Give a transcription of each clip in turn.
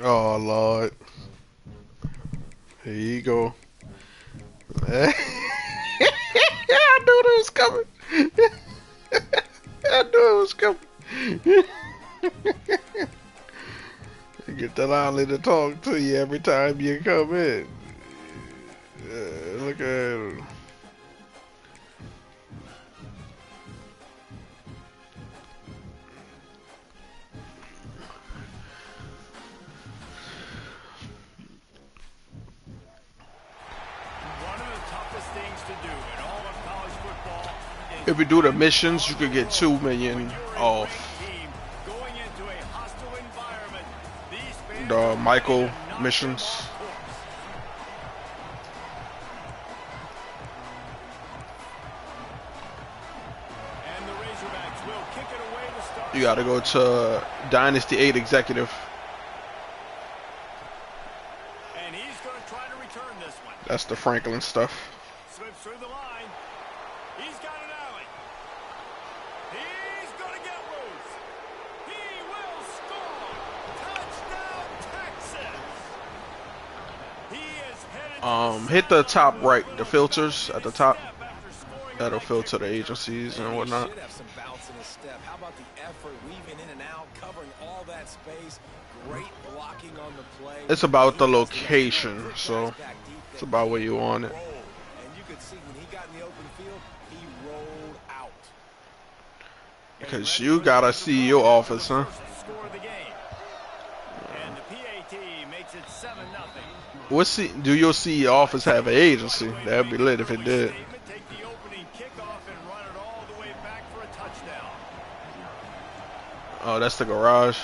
Oh Lord. Here you go. I knew it was coming. I knew it was coming. Get that Ollie to talk to you every time you come in. Look at him. If we do the missions, you could get 2 million off. The Michael missions. You gotta go to Dynasty 8 Executive. And he's going to try to return this one. That's the Franklin stuff. Slips through the line. He's got an alley. He's going to get loose. He will score. Touchdown, Texas. He is headed Hit the top right, the filters at the top. That'll filter the agencies and whatnot. Should have some bounce in his step. How about the effort, weaving in and out, covering all that space. Great blocking on the play. It's about the location, so it's about where you want it. And you could see when he got in the open field, he rolled out. Because you got a CEO office, huh? And the PAT makes it 7-0. What's do your CEO office have an agency? That'd be lit if it did. Take the opening kickoff and run it all the way back for a touchdown. Oh, that's the garage.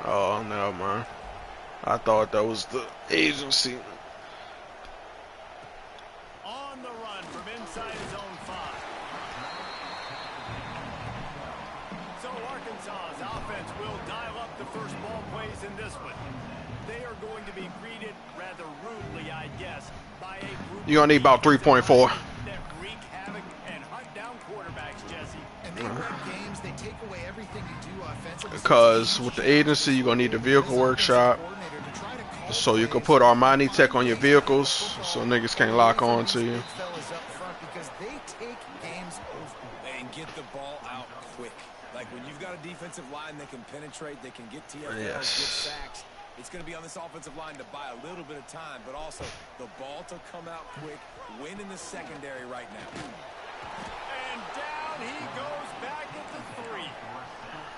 Oh, no, man. I thought that was the agency. On the run from inside his own 5. So Arkansas's offense will dial up the first ball plays in this one. They are going to be greeted rather rudely, I guess, by a group You're going to need about 3.4. that wreak havoc and hunt down quarterbacks, Jesse. And they win games, they take away everything you do offensively. Because with the agency, you're going to need the vehicle workshop. So you can put Armani Tech on your vehicles so niggas can't lock on to you. Because they take games over. And get the ball out quick. Like when you've got a defensive line that can penetrate, they can get TFLs, get sacks. It's going to be on this offensive line to buy a little bit of time, but also the ball to come out quick, win in the secondary right now. And down he goes back at the 3.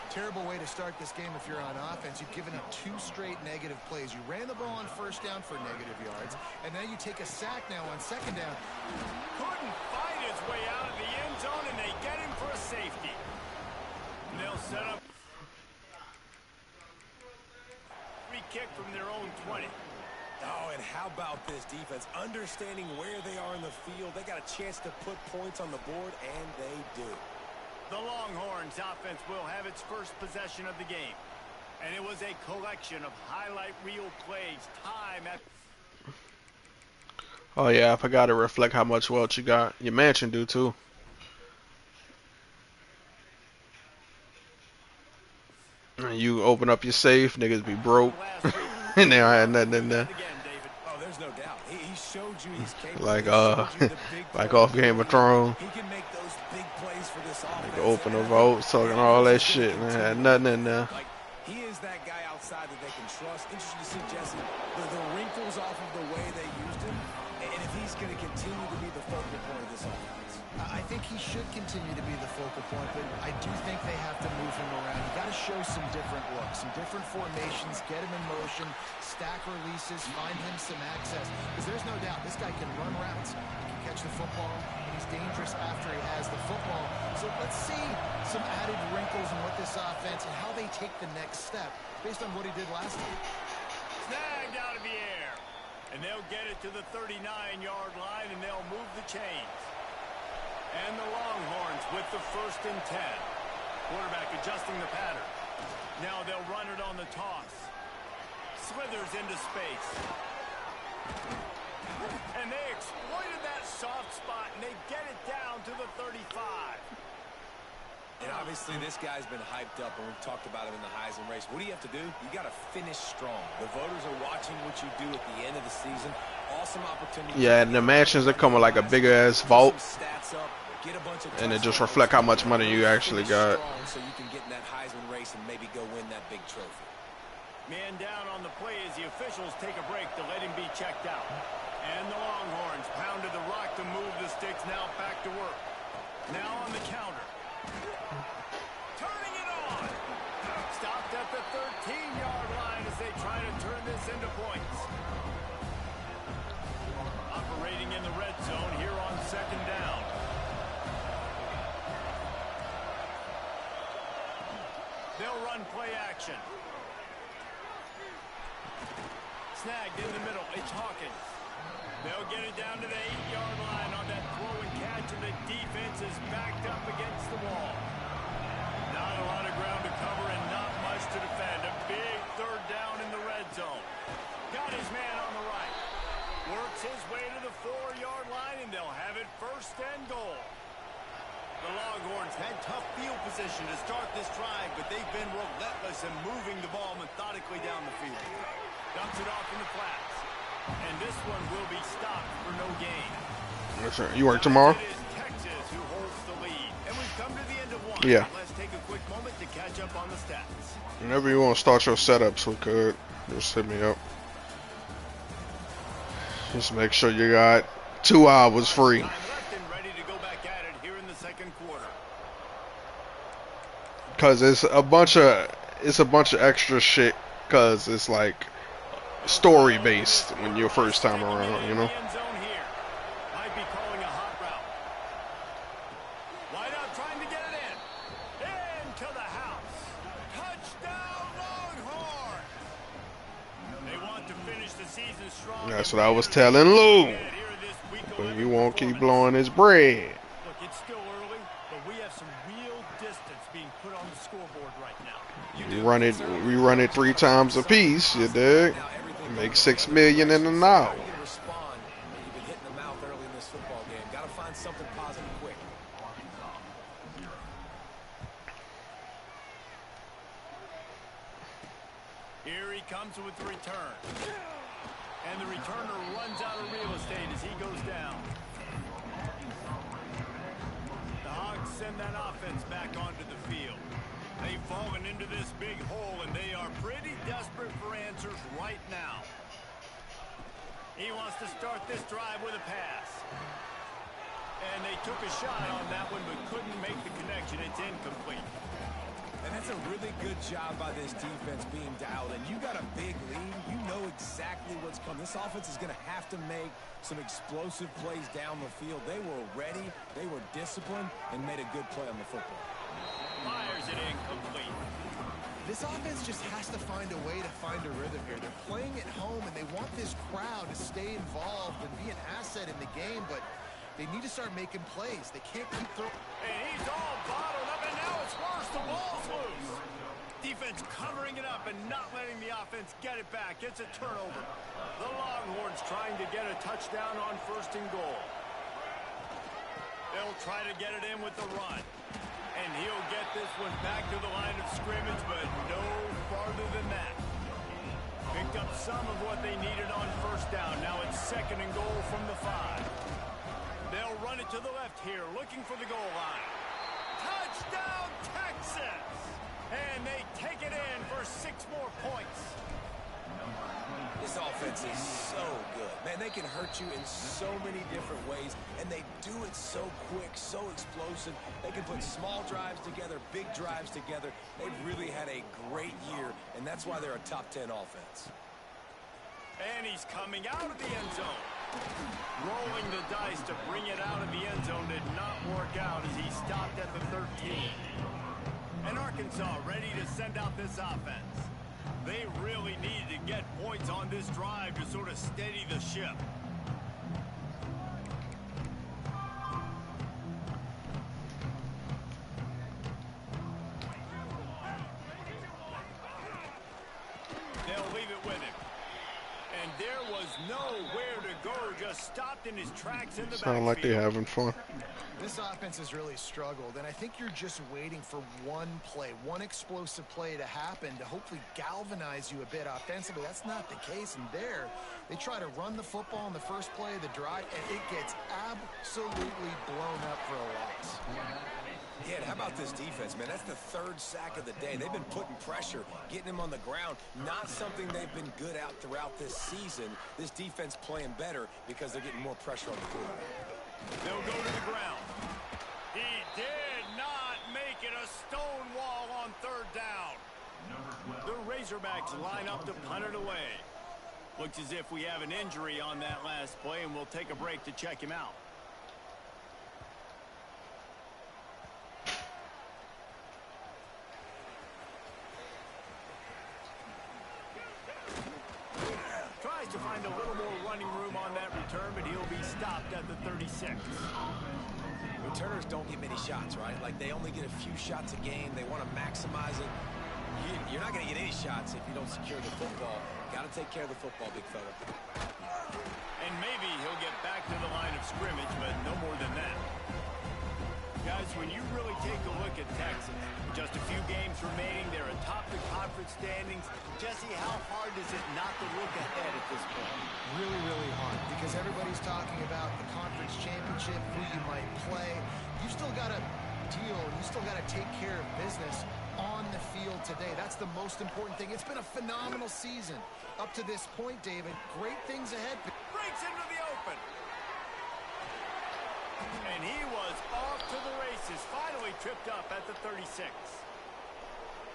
Terrible way to start this game if you're on offense. You've given up 2 straight negative plays. You ran the ball on first down for negative yards, and now you take a sack now on second down. Couldn't fight his way out of the end zone, and they get him for a safety. And they'll set up free kick from their own 20. Oh, and how about this defense? Understanding where they are in the field. They got a chance to put points on the board, and they do. The Longhorns offense will have its first possession of the game. And it was a collection of highlight reel plays time after. Oh yeah, I forgot to reflect how much wealth you got. Your mansion do too. You open up your safe, niggas be broke. And they don't have nothing in there. Oh, there's no doubt. He showed you he's capable. Like off Game of Thrones. He can make those big plays for this offense. Nigga open the votes, talking all that shit, and they had nothing in there. Like, he is that guy outside that they can trust. Interesting to see, Jesse, the wrinkles off of the way they used him, and if he's going to continue to be the focal point of this offense. I think he should continue to be the focal point, but I do think they have to move him around. You got to show some different looks, some different formations, get him in motion, stack releases, find him some access. Because there's no doubt this guy can run routes, he can catch the football, and he's dangerous after he has the football. So let's see some added wrinkles in what this offense and how they take the next step based on what he did last time. Snagged out of the air. And they'll get it to the 39-yard line, and they'll move the chains. And the Longhorns with the 1st and 10. Quarterback adjusting the pattern. Now they'll run it on the toss. Slithers into space. And they exploited that soft spot, and they get it down to the 35. And obviously, this guy's been hyped up, and we've talked about him in the Heisman race. What do you have to do? You got to finish strong. The voters are watching what you do at the end of the season. Awesome opportunity. Yeah, and the mansions, they come with like a bigger ass vault, and it just reflect how much money you actually got. So you can get in that Heisman race and maybe go win that big trophy. Man down on the play as the officials take a break to let him be checked out. And the Longhorns pounded the rock to move the sticks. Now back to work. Now on the counter. Turning it on. Stopped at the 13-yard line as they try to turn this into points. Operating in the red zone here on second down. They'll run play action. Snagged in the middle. It's Hawkins. They'll get it down to the 8-yard line on that throw and catch, and the defense is backed up against the wall. Not a lot of ground to cover and not much to defend. A big third down in the red zone. Got his man on the right. Works his way to the 4-yard line, and they'll have it first and goal. The Longhorns had tough field position to start this drive, but they've been relentless in moving the ball methodically down the field. Dumps it off in the flats. And this one will be stopped for no gain. Yes, sir. You work tomorrow? It is Texas who holds the lead. And we've come to the end of one. Yeah. Let's take a quick moment to catch up on the stats. Whenever you want to start your setups, we could. Just hit me up. Just make sure you got 2 hours free. Time left and ready to go back at it here in the second quarter. Cause it's a bunch of extra shit. Cause it's like story based when you're first time around, you know. Might be calling a hot route. Wide out trying to get it in. Into the house. Touchdown Longhorns. They want to finish the season strong. That's what I was telling Lou. But you won't keep blowing his bread. Look, it's still early, but we have some real distance being put on the scoreboard right now. We run it 3 times a piece, you dig? Make $6 million in an hour. You've been hitting the mouth early in this football game. Got to find something positive quick. Here he comes with the return. And the returner runs out of real estate as he goes down. The Hogs send that offense back onto the field. They've fallen into this big hole, and they are pretty desperate for answers right now. He wants to start this drive with a pass. And they took a shot on that one, but couldn't make the connection. It's incomplete. And that's a really good job by this defense being dialed in. You got a big lead. You know exactly what's coming. This offense is going to have to make some explosive plays down the field. They were ready, they were disciplined, and made a good play on the football. Fires it incomplete. This offense just has to find a way to find a rhythm here. They're playing at home, and they want this crowd to stay involved and be an asset in the game, but they need to start making plays. They can't keep throwing. And he's all bottled up, and now it's worse. The ball's loose. Defense covering it up and not letting the offense get it back. It's a turnover. The Longhorns trying to get a touchdown on first and goal. They'll try to get it in with the run. And he'll get this one back to the line of scrimmage, but no farther than that. Picked up some of what they needed on first down. Now it's second and goal from the 5. They'll run it to the left here, looking for the goal line. Touchdown, Texas! And they take it in for 6 more points. This offense is so good. Man, they can hurt you in so many different ways, and they do it so quick, so explosive. They can put small drives together, big drives together. They've really had a great year, and that's why they're a top 10 offense. And he's coming out of the end zone. Rolling the dice to bring it out of the end zone did not work out as he stopped at the 13. And Arkansas ready to send out this offense. They really needed to get points on this drive to sort of steady the ship. They'll leave it with him. And there was nowhere to go, just stopped in his tracks in the Sound like they're having fun. This offense has really struggled, and I think you're just waiting for one play, one explosive play to happen to hopefully galvanize you a bit offensively. That's not the case, and there they try to run the football in the first play of the drive, and it gets absolutely blown up for a loss. Yeah, and how about this defense, man? That's the third sack of the day. They've been putting pressure, getting him on the ground. Not something they've been good at throughout this season. This defense playing better because they're getting more pressure on the quarterback. They'll go to the ground. He did not make it a stone wall on third down. The Razorbacks line up to punt it away. Looks as if we have an injury on that last play, and we'll take a break to check him out. Tries to find a little more running room on that return, but he'll be stopped at the 36. Returners don't get many shots, right? Like, they only get a few shots a game. They want to maximize it. You're not going to get any shots if you don't secure the football. Got to take care of the football, big fella. And maybe he'll get back to the line of scrimmage, but no more than that. Guys, when you really take a look at Texas, just a few games remaining, they're atop the conference standings. Jesse, how hard is it not to look ahead at this point? Really, really hard, because everybody's talking about the conference championship, who you might play. You still got to deal, you still got to take care of business on the field today. That's the most important thing. It's been a phenomenal season up to this point, David. Great things ahead. Breaks into the open. And he was off to the races, finally tripped up at the 36.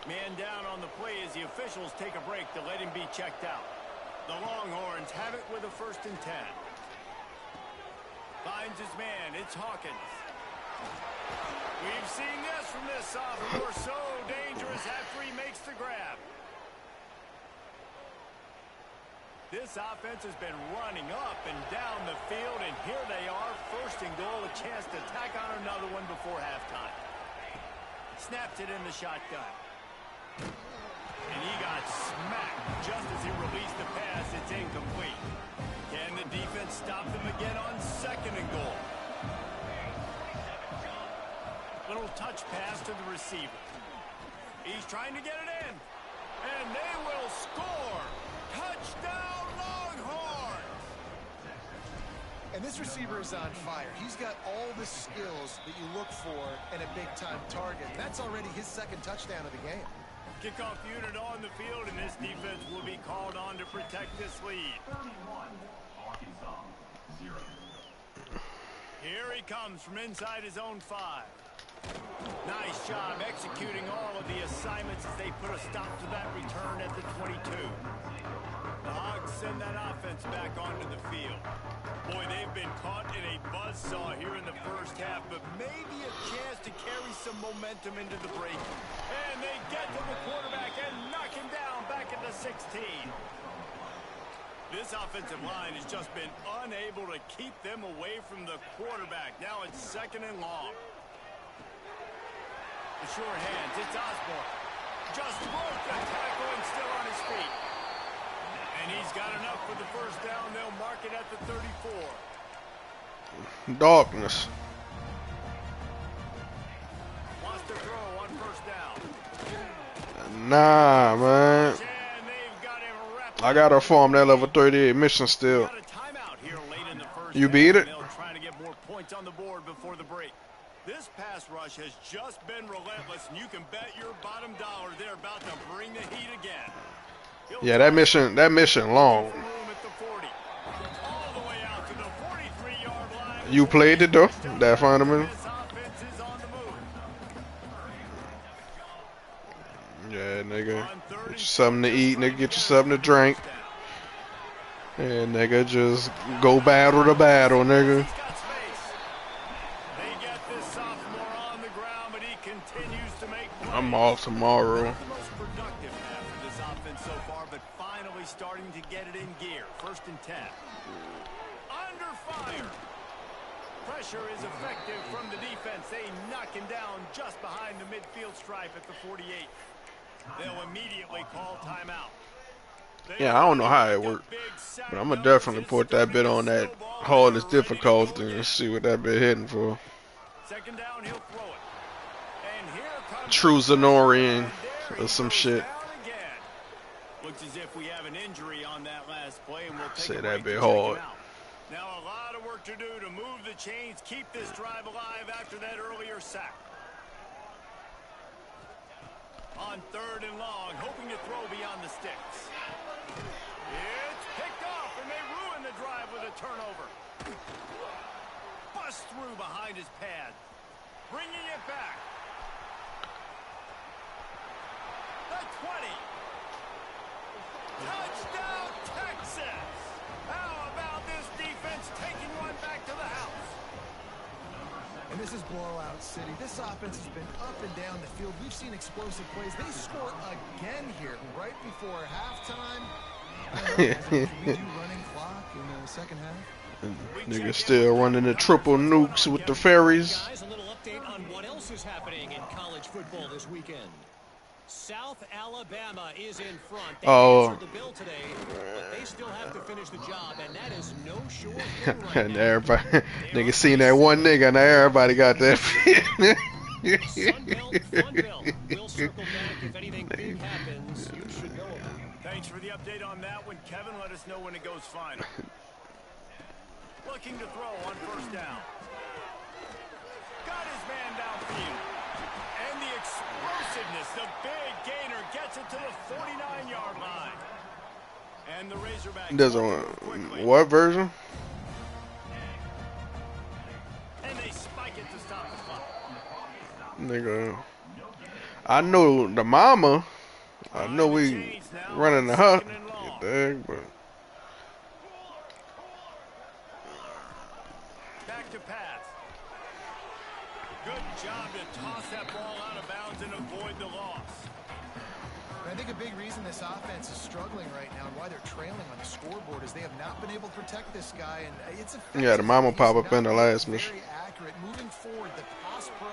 Man down on the play as the officials take a break to let him be checked out. The Longhorns have it with a 1st and 10. Finds his man, it's Hawkins. We've seen this from this sophomore, so dangerous after he makes the grab. This offense has been running up and down the field, and here they are, 1st and goal, a chance to tack on another one before halftime. Snaps it in the shotgun. And he got smacked just as he released the pass. It's incomplete. Can the defense stop them again on 2nd and goal? Little touch pass to the receiver. He's trying to get it in. And they will score. Touchdown, Longhorns! And this receiver is on fire. He's got all the skills that you look for in a big-time target. That's already his 2nd touchdown of the game. Kickoff unit on the field, and this defense will be called on to protect this lead. Here he comes from inside his own 5. Nice job executing all of the assignments as they put a stop to that return at the 22. The Hogs send that offense back onto the field. Boy, they've been caught in a buzzsaw here in the first half, but maybe a chance to carry some momentum into the break. And they get to the quarterback and knock him down back at the 16. This offensive line has just been unable to keep them away from the quarterback. Now it's 2nd and long. The short hands, it's Osborne. Just broke the tackle and still on his feet. And he's got enough for the 1st down. They'll mark it at the 34. Darkness. Wants to throw on 1st down. Nah, man. And they've got him wrapped. I gotta farm that level 38 mission still. Got a timeout here late in the 1st. You beat it? They'll try to get more points on the board before the break. This pass rush has just been relentless, and you can bet your bottom dollar they're about to bring the heat again. Yeah, that mission long. Room at the 40. All the way out to the 43-yard line. You played it though, that fundamental. This offense is on the move. Yeah, nigga. Get you something to eat, nigga. Get you something to drink. And nigga, just go battle to battle, nigga. He's got space. They get this sophomore on the ground, but he continues to make plays. I'm off tomorrow. Not the most productive half of this offense so far, but finally starting to get it in gear. 1st and 10. Under fire. Pressure is effective from the defense. They knock him down just behind the midfield stripe at the 48. They'll immediately call timeout. Yeah, I don't know how it worked. Big But I'm gonna definitely put that bit on that hardest difficulty and see what that bit hitting for. Second down, he'll throw it. And here comes True Zenorian or some shit. Looks as if we have an injury on that last play, and we'll take Say a that break bit to check him hard. out. Now a lot of work to do to move the chains, keep this drive alive after that earlier sack. On third and long, hoping to throw beyond the sticks. It's picked off, and they ruin the drive with a turnover. Bust through behind his pad. Bringing it back. The 20. Touchdown, Texas! How about this defense taking one back to the house? And this is blowout city. This offense has been up and down the field. We've seen explosive plays. They score again here right before halftime. Can we do running clock in the second half? Niggas still running the triple nukes with the ferries. Guys, a little update on what else is happening in college football this weekend. South Alabama is in front. They answered the bill today, but they still have to finish the job, and that is no short win right And now. everybody, nigga seen that one nigga, and everybody got that. Sunbelt. We'll circle back if anything big happens. You should know about it. Thanks for the update on that one, Kevin. Let us know when it goes final. Looking to throw on first down. Got his man downfield. And the explosiveness, the big gainer gets it to the 49-yard line. And the Razorback. There's a what version? And they spike it to stop the clock. Nigga, I know the mama. I know we running the hunt. But back to pass. Good job to toss that ball out of bounds and avoid the loss. I think a big reason this offense is struggling right now and why they're trailing on the scoreboard is they have not been able to protect this guy, and it's yeah, the mama pop up in the last mission. Very accurate. Moving forward, the pass pro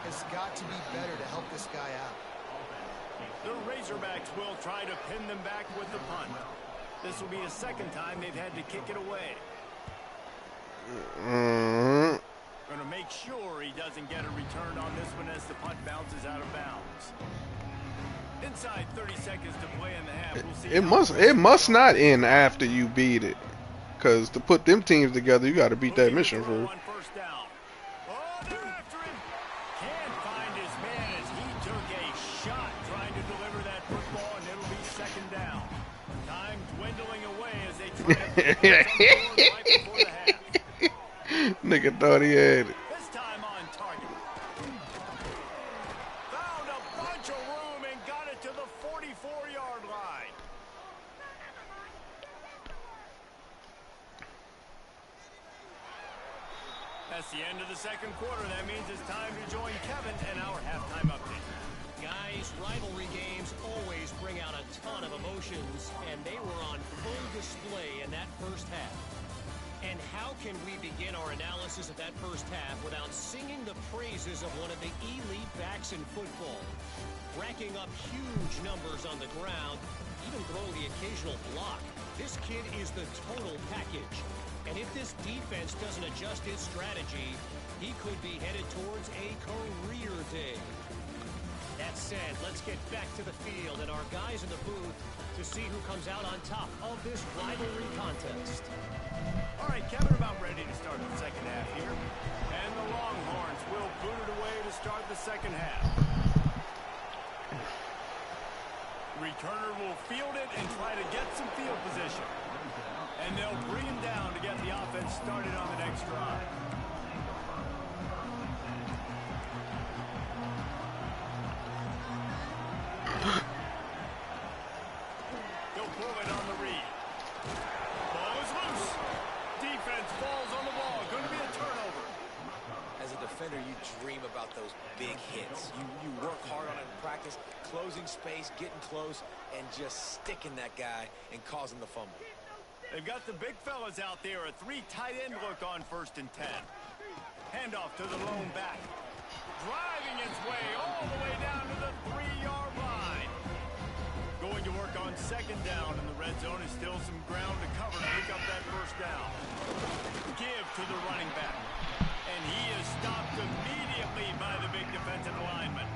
has got to be better to help this guy out. The Razorbacks will try to pin them back with the punt. This will be the second time they've had to kick it away. Going to make sure he doesn't get a return on this one as the punt bounces out of bounds. Inside 30 seconds to play in the half. We'll see it must not end after you beat it, cause to put them teams together, you got to beat that mission first. First down. Oh, they're after him. Can't find his man as he took a shot trying to deliver that football, and it'll be second down. Time dwindling away as they try to put right before the half. Nigga thought he had it. This time on target. Found a bunch of room and got it to the 44-yard line. That's the end of the second quarter. That means it's time to join Kevin and our halftime update. Guys, rivalry games always bring out a ton of emotions, and they were on full display in that first half. And how can we begin our analysis of that first half without singing the praises of one of the elite backs in football? Racking up huge numbers on the ground, even throwing the occasional block. This kid is the total package. And if this defense doesn't adjust its strategy, he could be headed towards a career day. That said, let's get back to the field and our guys in the booth to see who comes out on top of this rivalry contest. All right, Kevin, about ready to start the second half here. And the Longhorns will boot it away to start the second half. Returner will field it and try to get some field position. And they'll bring him down to get the offense started on the next drive. He'll pull it on the read. Ball is loose. Defense falls on the ball. Going to be a turnover. As a defender, you dream about those big hits. You work hard on it in practice, closing space, getting close, and just sticking that guy and causing the fumble. They've got the big fellas out there. A three tight end look on 1st and 10. Handoff to the lone back. Driving its way all the way down to the 3-yard line. Going to work on second down in the red zone, and still some ground to cover to pick up that first down. Give to the running back. And he is stopped immediately by the big defensive lineman.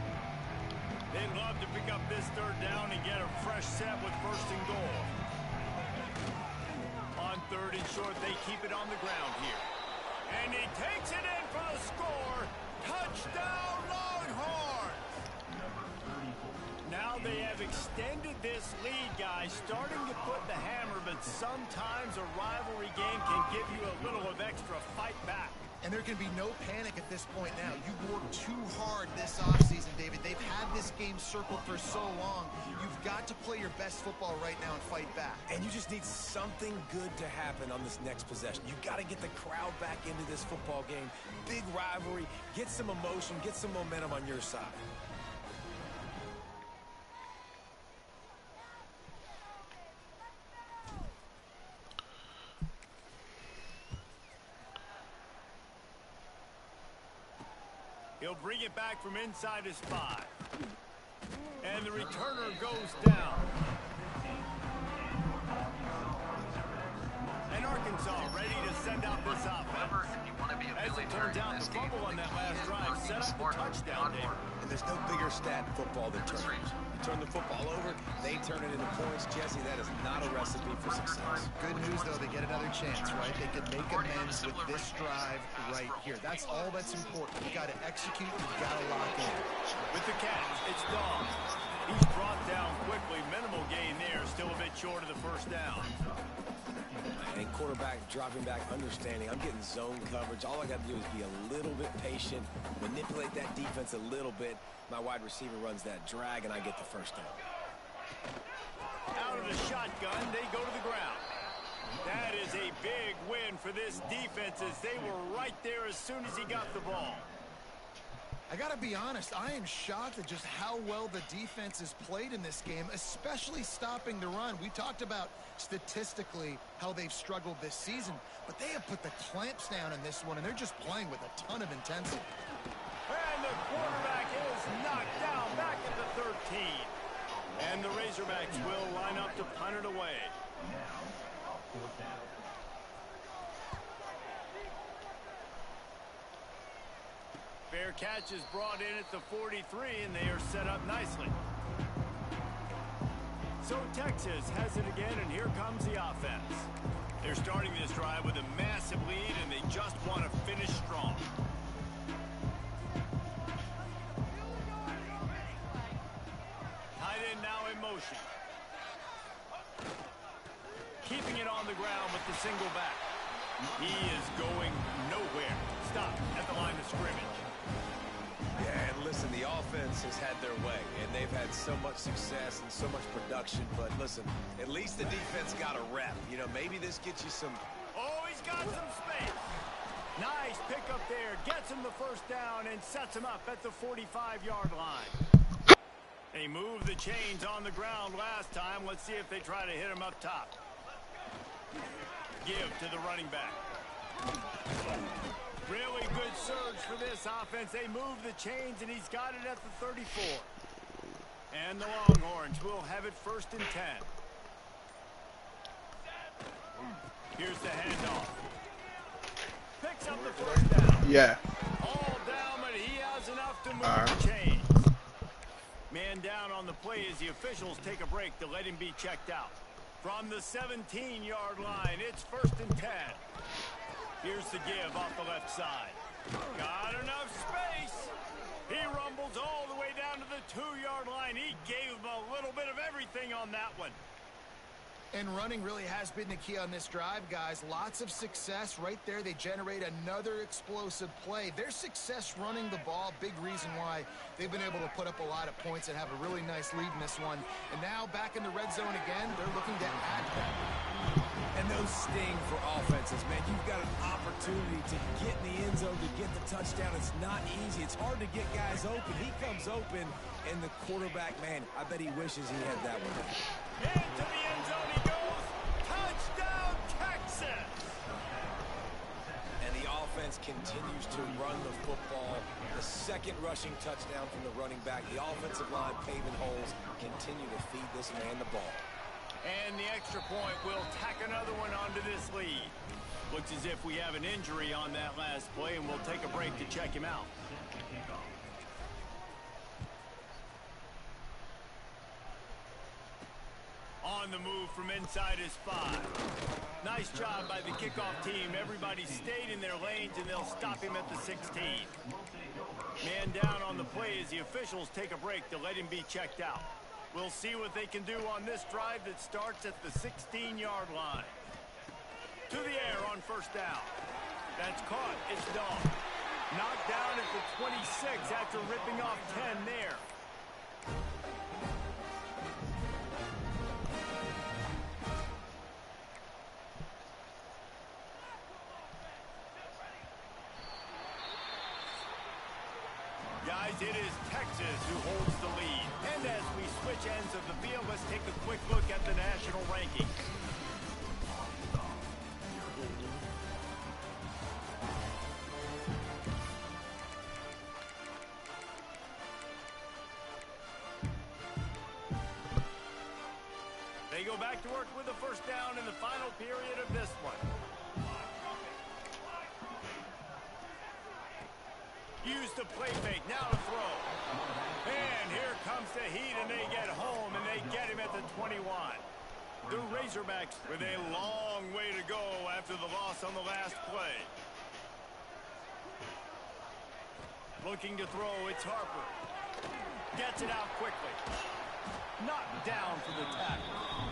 They'd love to pick up this third down and get a fresh set with first and goal. On third and short, they keep it on the ground here. And he takes it in for the score. Touchdown, Longhorns! Now they have extended this lead, guys, starting to put the hammer, but sometimes a rivalry game can give you a little of extra fight back. And there can be no panic at this point now. You've worked too hard this offseason, David. They've had this game circled for so long. You've got to play your best football right now and fight back. And you just need something good to happen on this next possession. You've got to get the crowd back into this football game. Big rivalry. Get some emotion. Get some momentum on your side. He'll bring it back from inside his 5. And the returner goes down. And Arkansas ready to send out this offense. As it turns out, the fumble on that last drive set up the touchdown there. And there's no bigger stat in football than turnovers. You turn the football over, they turn it into points. Jesse, that is not a recipe for success. Good news, though, they get another chance, right? They can make amends with this drive right here. That's all that's important. You've got to execute. You've got to lock in. With the catch, it's Dog. He's brought down quickly. Minimal gain there. Still a bit short of the first down. And quarterback dropping back, understanding I'm getting zone coverage. All I got to do is be a little bit patient, manipulate that defense a little bit. My wide receiver runs that drag, and I get the first down. Out of the shotgun, they go to the ground. That is a big win for this defense, as they were right there as soon as he got the ball. I got to be honest, I am shocked at just how well the defense has played in this game, especially stopping the run. We talked about statistically how they've struggled this season, but they have put the clamps down in this one, and they're just playing with a ton of intensity. And the quarterback is knocked down back at the 13. And the Razorbacks will line up to punt it away. Fair catch is brought in at the 43, and they are set up nicely. So Texas has it again, and here comes the offense. They're starting this drive with a massive lead, and they just want to finish strong. Tight end now in motion. Keeping it on the ground with the single back. He is going nowhere. Stop at the line of scrimmage. Yeah, and listen, the offense has had their way, and they've had so much success and so much production. But listen, at least the defense got a rep. You know, maybe this gets you some... Oh, he's got some space. Nice pickup there. Gets him the first down and sets him up at the 45-yard line. They moved the chains on the ground last time. Let's see if they try to hit him up top. Give to the running back. Really good surge for this offense. They move the chains, and he's got it at the 34. And the Longhorns will have it first and 10. Here's the handoff. Picks up the first down. Yeah. All down, but he has enough to move the chains. Man down on the play as the officials take a break to let him be checked out. From the 17-yard line, it's first and 10. Here's the give off the left side. Got enough space. He rumbles all the way down to the 2-yard line. He gave him a little bit of everything on that one. And running really has been the key on this drive, guys. Lots of success right there. They generate another explosive play. Their success running the ball, big reason why they've been able to put up a lot of points and have a really nice lead in this one. And now back in the red zone again, they're looking to add that. And those sting for offenses, man. You've got an opportunity to get in the end zone, to get the touchdown. It's not easy. It's hard to get guys open. He comes open, and the quarterback, man, I bet he wishes he had that one. Into the end zone he goes. Touchdown, Texas! And the offense continues to run the football. The second rushing touchdown from the running back. The offensive line paving holes. Continue to feed this man the ball. And the extra point will tack another one onto this lead. Looks as if we have an injury on that last play, and we'll take a break to check him out. On the move from inside his 5. Nice job by the kickoff team. Everybody stayed in their lanes, and they'll stop him at the 16. Man down on the play as the officials take a break to let him be checked out. We'll see what they can do on this drive that starts at the 16-yard line. To the air on first down. That's caught. It's done. Knocked down at the 26 after ripping off 10 there. Guys, it is Texas who holds the lead. And as we switch ends of the field, let's take a quick look at the national rankings. They go back to work with a first down in the final period of this one. Use the play fake, now to throw. And here comes the heat, and they get home, and they get him at the 21. The Razorbacks with a long way to go after the loss on the last play. Looking to throw, it's Harper. Gets it out quickly. Knocked down for the tackle.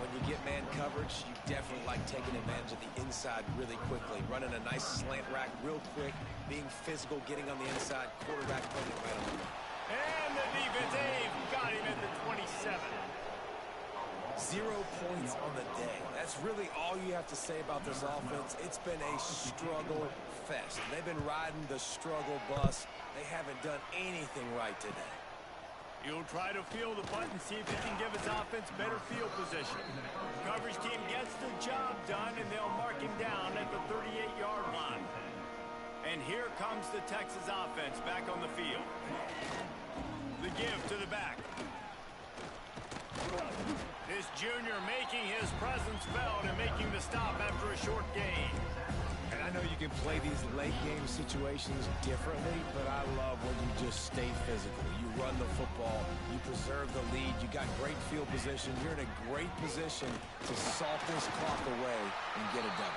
When you get man coverage, you definitely like taking advantage of the inside really quickly. Running a nice slant rack real quick, being physical, getting on the inside, quarterback putting it right on the line. And the defense, Abe, got him at the 27. 0 points on the day. That's really all you have to say about this offense. It's been a struggle fest. They've been riding the struggle bus. They haven't done anything right today. He'll try to field the punt and see if he can give his offense better field position. Coverage team gets the job done, and they'll mark him down at the 38-yard line. And here comes the Texas offense back on the field. The give to the back. This junior making his presence felt and making the stop after a short gain. And I know you can play these late game situations differently, but I love when you just stay physical. You run the football, you preserve the lead, you got great field position. You're in a great position to salt this clock away and get a W.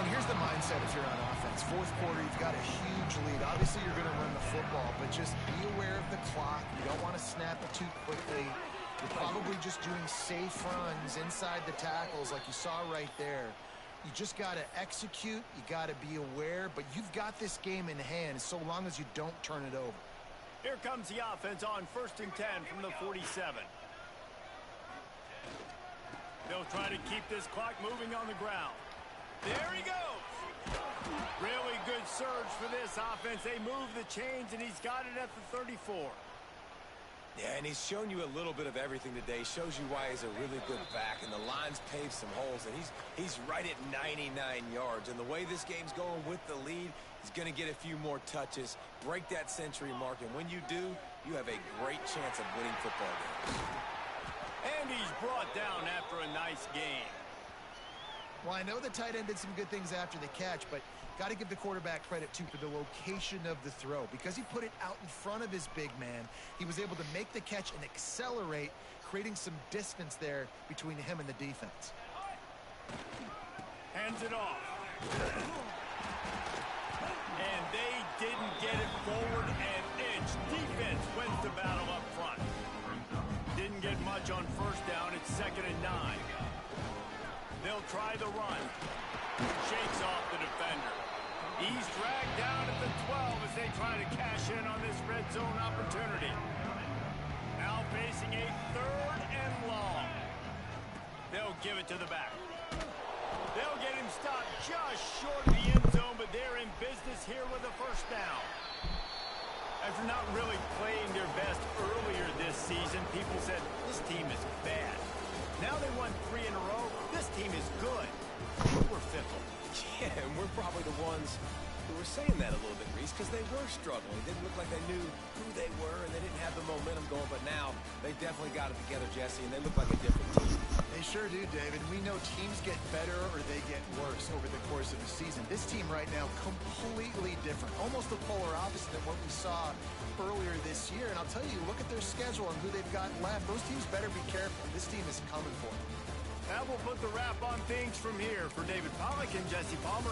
And here's the mindset if you're on offense. Fourth quarter, you've got a huge lead. Obviously, you're going to run the football, but just be aware of the clock. You don't want to snap it too quickly. You're probably just doing safe runs inside the tackles like you saw right there. You just got to execute. You got to be aware, but you've got this game in hand so long as you don't turn it over. Here comes the offense on 1st and 10 from the 47. They'll try to keep this clock moving on the ground. There he goes. Really good surge for this offense. They move the chains, and he's got it at the 34. Yeah, and he's shown you a little bit of everything today. Shows you why he's a really good back, and the line's paved some holes, and he's right at 99 yards. And the way this game's going with the lead, he's going to get a few more touches, break that century mark, and when you do, you have a great chance of winning football games. And he's brought down after a nice game. Well, I know the tight end did some good things after the catch, but got to give the quarterback credit, too, for the location of the throw. Because he put it out in front of his big man, he was able to make the catch and accelerate, creating some distance there between him and the defense. Hands it off. And they didn't get it forward an inch. Defense wins the battle up front. Didn't get much on first down. It's 2nd and 9. They'll try the run. Shakes off the defender. He's dragged down at the 12 as they try to cash in on this red zone opportunity. Now facing a 3rd and long. They'll give it to the back. They'll get him stopped just short of the end zone, but they're in business here with a first down. After not really playing their best earlier this season, people said, this team is bad. Now they won 3 in a row. This team is good. We're fickle. Yeah, and we're probably the ones who were saying that a little bit, Reese, because they were struggling. It didn't look like they knew who they were, and they didn't have the momentum going. But now they definitely got it together, Jesse, and they look like a different team. They sure do, David. We know teams get better or they get worse over the course of the season. This team right now, completely different. Almost the polar opposite of what we saw earlier this year. And I'll tell you, look at their schedule and who they've got left. Those teams better be careful. This team is coming for them. That will put the wrap on things from here. For David Pollack and Jesse Palmer,